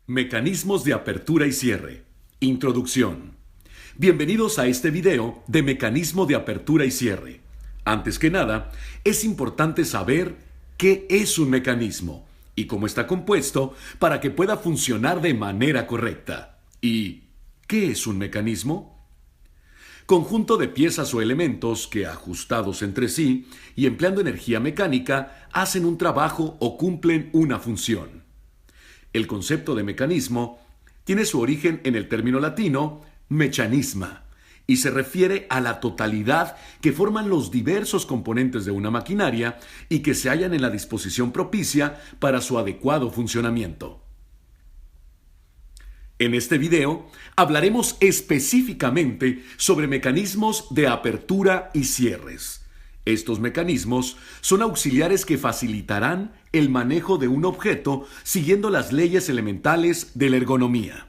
Mecanismos de apertura y cierre. Introducción. Bienvenidos a este video de mecanismo de apertura y cierre. Antes que nada, es importante saber qué es un mecanismo y cómo está compuesto para que pueda funcionar de manera correcta. ¿Y qué es un mecanismo? Conjunto de piezas o elementos que, ajustados entre sí y empleando energía mecánica, hacen un trabajo o cumplen una función. El concepto de mecanismo tiene su origen en el término latino mechanisma y se refiere a la totalidad que forman los diversos componentes de una maquinaria y que se hallan en la disposición propicia para su adecuado funcionamiento. En este video hablaremos específicamente sobre mecanismos de apertura y cierres. Estos mecanismos son auxiliares que facilitarán el manejo de un objeto siguiendo las leyes elementales de la ergonomía.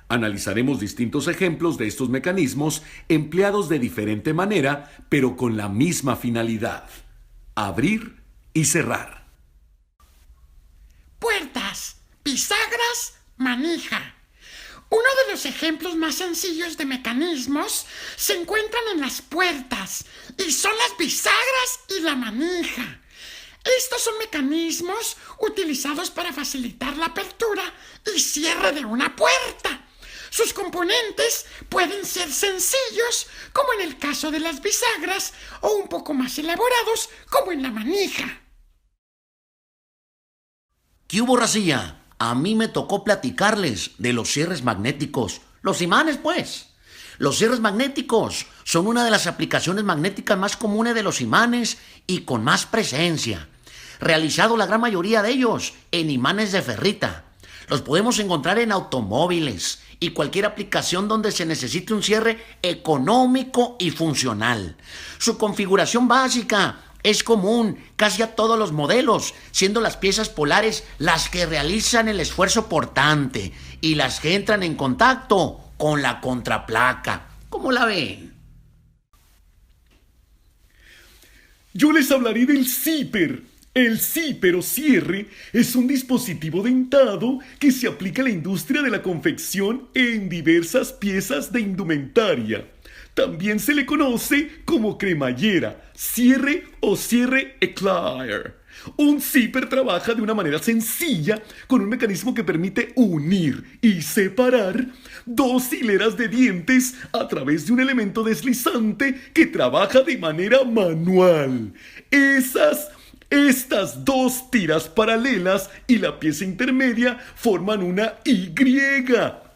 Analizaremos distintos ejemplos de estos mecanismos empleados de diferente manera, pero con la misma finalidad: abrir y cerrar. Puertas, bisagras, manija. Uno de los ejemplos más sencillos de mecanismos se encuentran en las puertas y son las bisagras y la manija. Estos son mecanismos utilizados para facilitar la apertura y cierre de una puerta. Sus componentes pueden ser sencillos, como en el caso de las bisagras, o un poco más elaborados, como en la manija. ¿Qué hubo, racilla? A mí me tocó platicarles de los cierres magnéticos, los imanes, pues. Los cierres magnéticos son una de las aplicaciones magnéticas más comunes de los imanes y con más presencia. Realizado la gran mayoría de ellos en imanes de ferrita. Los podemos encontrar en automóviles y cualquier aplicación donde se necesite un cierre económico y funcional. Su configuración básica es común casi a todos los modelos, siendo las piezas polares las que realizan el esfuerzo portante y las que entran en contacto con la contraplaca. ¿Cómo la ven? Yo les hablaré del zipper. El zipper o cierre es un dispositivo dentado que se aplica a la industria de la confección en diversas piezas de indumentaria. También se le conoce como cremallera, cierre o cierre eclair. Un zipper trabaja de una manera sencilla con un mecanismo que permite unir y separar dos hileras de dientes a través de un elemento deslizante que trabaja de manera manual. Estas dos tiras paralelas y la pieza intermedia forman una Y,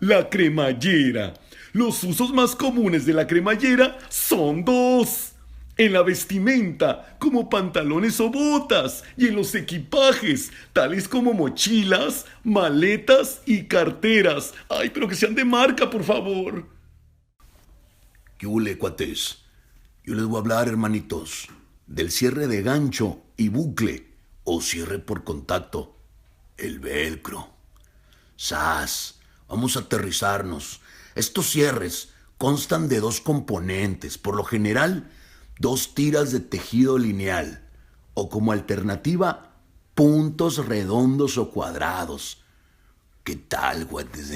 la cremallera. Los usos más comunes de la cremallera son dos: en la vestimenta, como pantalones o botas, y en los equipajes, tales como mochilas, maletas y carteras. ¡Ay, pero que sean de marca, por favor! ¿Qué hule, cuates? Yo les voy a hablar, hermanitos, del cierre de gancho y bucle o cierre por contacto, el velcro. ¡Sas! Vamos a aterrizarnos. Estos cierres constan de dos componentes, por lo general, dos tiras de tejido lineal, o como alternativa, puntos redondos o cuadrados. ¿Qué tal, guates,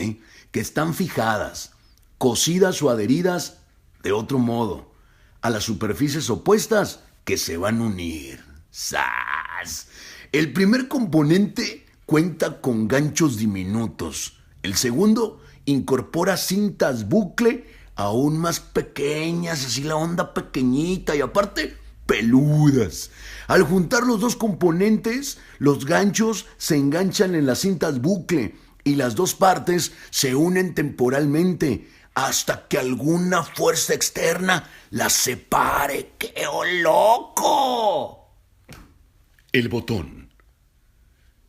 que están fijadas, cosidas o adheridas de otro modo, a las superficies opuestas que se van a unir? ¡Sas! El primer componente cuenta con ganchos diminutos. El segundo incorpora cintas bucle aún más pequeñas, así la onda pequeñita y aparte peludas. Al juntar los dos componentes, los ganchos se enganchan en las cintas bucle y las dos partes se unen temporalmente hasta que alguna fuerza externa las separe. ¡Qué loco! El botón.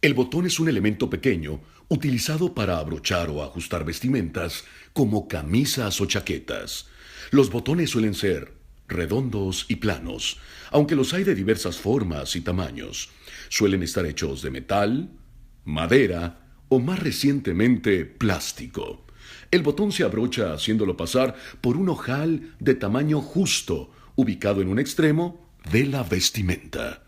El botón es un elemento pequeño utilizado para abrochar o ajustar vestimentas como camisas o chaquetas. Los botones suelen ser redondos y planos, aunque los hay de diversas formas y tamaños. Suelen estar hechos de metal, madera o más recientemente plástico. El botón se abrocha haciéndolo pasar por un ojal de tamaño justo, ubicado en un extremo de la vestimenta.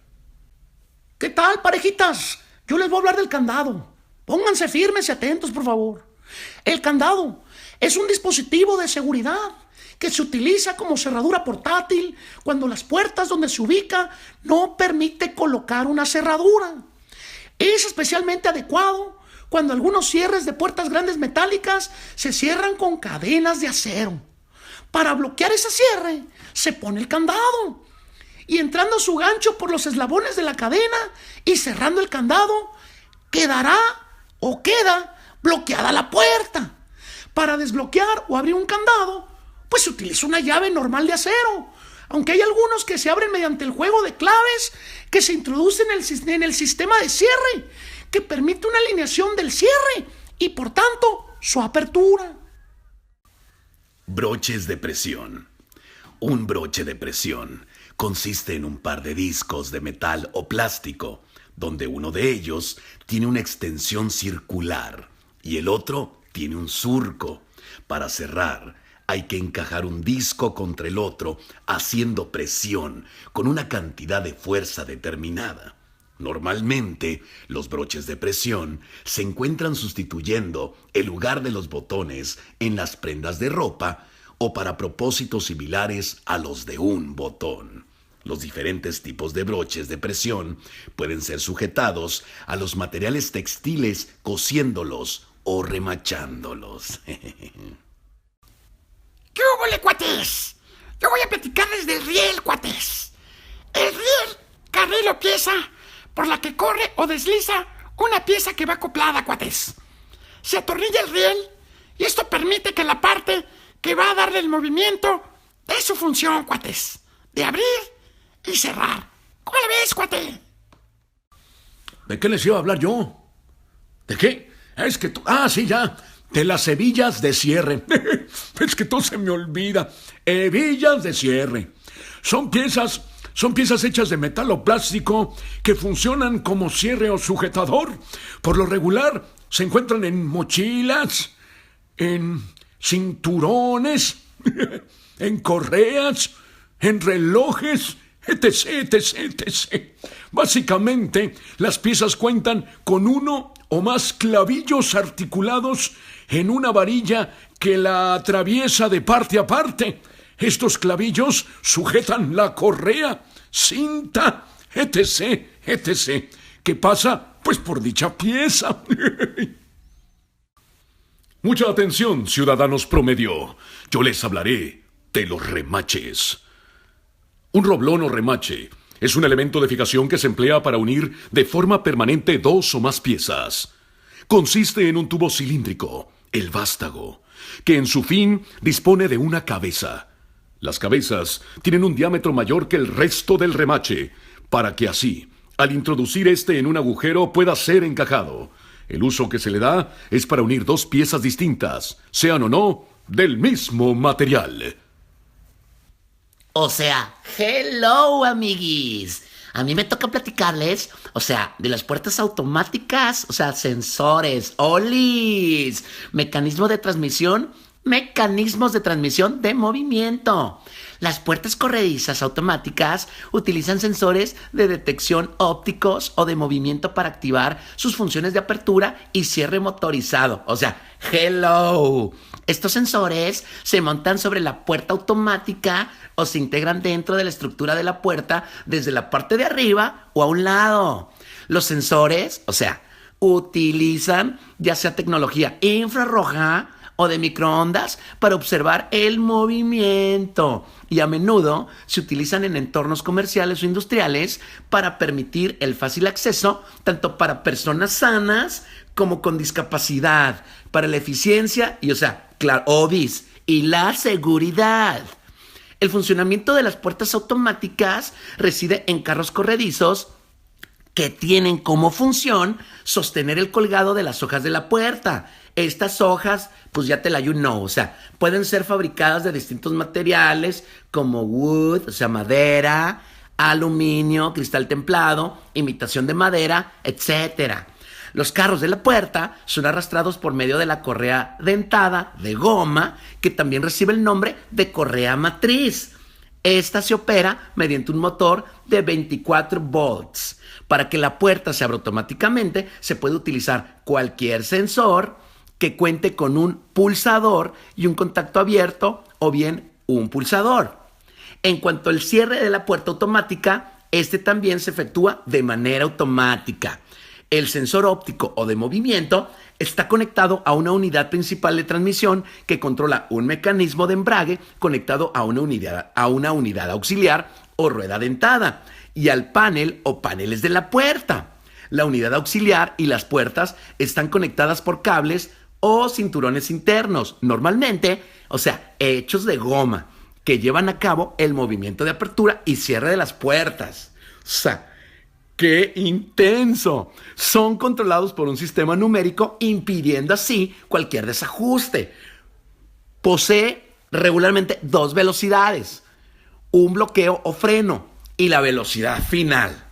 ¿Qué tal, parejitas? Yo les voy a hablar del candado. Pónganse firmes y atentos, por favor. El candado es un dispositivo de seguridad que se utiliza como cerradura portátil cuando las puertas donde se ubica no permite colocar una cerradura. Es especialmente adecuado cuando algunos cierres de puertas grandes metálicas se cierran con cadenas de acero. Para bloquear ese cierre se pone el candado y entrando su gancho por los eslabones de la cadena y cerrando el candado queda bloqueada la puerta. Para desbloquear o abrir un candado, pues se utiliza una llave normal de acero, aunque hay algunos que se abren mediante el juego de claves que se introducen en el sistema de cierre, que permite una alineación del cierre y por tanto su apertura. Broches de presión. Un broche de presión consiste en un par de discos de metal o plástico, donde uno de ellos tiene una extensión circular y el otro tiene un surco. Para cerrar, hay que encajar un disco contra el otro haciendo presión con una cantidad de fuerza determinada. Normalmente, los broches de presión se encuentran sustituyendo el lugar de los botones en las prendas de ropa o para propósitos similares a los de un botón. Los diferentes tipos de broches de presión pueden ser sujetados a los materiales textiles cosiéndolos o remachándolos. ¿Qué hubo, cuates? Yo voy a platicarles del riel, cuates. El riel, carril o pieza por la que corre o desliza una pieza que va acoplada, cuates. Se atornilla el riel y esto permite que la parte que va a darle el movimiento dé su función, cuates, de abrir y cerrar. ¿Cómo le ves, cuate? ¿De qué les iba a hablar yo? ¿De qué? Es que tú... sí, ya. De las hebillas de cierre. Es que todo se me olvida. Hebillas de cierre. Son piezas hechas de metal o plástico que funcionan como cierre o sujetador. Por lo regular, se encuentran en mochilas, en cinturones, en correas, en relojes, etc. Básicamente, las piezas cuentan con uno o más clavillos articulados en una varilla que la atraviesa de parte a parte. Estos clavillos sujetan la correa, cinta, etc. que pasa, pues, por dicha pieza. Mucha atención, ciudadanos promedio. Yo les hablaré de los remaches. Un roblón o remache es un elemento de fijación que se emplea para unir de forma permanente dos o más piezas. Consiste en un tubo cilíndrico, el vástago, que en su fin dispone de una cabeza. Las cabezas tienen un diámetro mayor que el resto del remache, para que así, al introducir este en un agujero, pueda ser encajado. El uso que se le da es para unir dos piezas distintas, sean o no del mismo material. O sea, hello, amiguis. A mí me toca platicarles, de las puertas automáticas, sensores, olis, mecanismos de transmisión de movimiento. Las puertas corredizas automáticas utilizan sensores de detección ópticos o de movimiento para activar sus funciones de apertura y cierre motorizado. Hello. Estos sensores se montan sobre la puerta automática o se integran dentro de la estructura de la puerta desde la parte de arriba o a un lado. Los sensores, utilizan ya sea tecnología infrarroja o de microondas para observar el movimiento y a menudo se utilizan en entornos comerciales o industriales para permitir el fácil acceso tanto para personas sanas como con discapacidad, para la eficiencia y, obis, y la seguridad. El funcionamiento de las puertas automáticas reside en carros corredizos que tienen como función sostener el colgado de las hojas de la puerta. Estas hojas, pues ya te la pueden ser fabricadas de distintos materiales como wood, madera, aluminio, cristal templado, imitación de madera, etc. Los carros de la puerta son arrastrados por medio de la correa dentada de goma, que también recibe el nombre de correa matriz. Esta se opera mediante un motor de 24 volts. Para que la puerta se abra automáticamente, se puede utilizar cualquier sensor que cuente con un pulsador y un contacto abierto o bien un pulsador. En cuanto al cierre de la puerta automática, este también se efectúa de manera automática. El sensor óptico o de movimiento está conectado a una unidad principal de transmisión que controla un mecanismo de embrague conectado a una unidad auxiliar o rueda dentada y al panel o paneles de la puerta. La unidad auxiliar y las puertas están conectadas por cables o cinturones internos, normalmente, hechos de goma, que llevan a cabo el movimiento de apertura y cierre de las puertas. ¡Qué intenso! Son controlados por un sistema numérico, impidiendo así cualquier desajuste. Posee regularmente 2 velocidades, un bloqueo o freno y la velocidad final.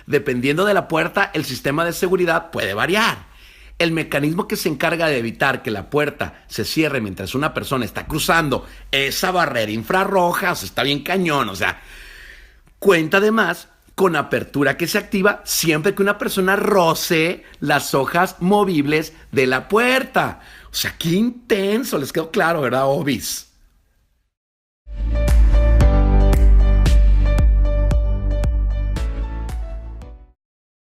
Dependiendo de la puerta, el sistema de seguridad puede variar. El mecanismo que se encarga de evitar que la puerta se cierre mientras una persona está cruzando esa barrera infrarroja, está bien cañón, cuenta además con apertura que se activa siempre que una persona roce las hojas movibles de la puerta. ¡Qué intenso! Les quedó claro, ¿verdad, Obis?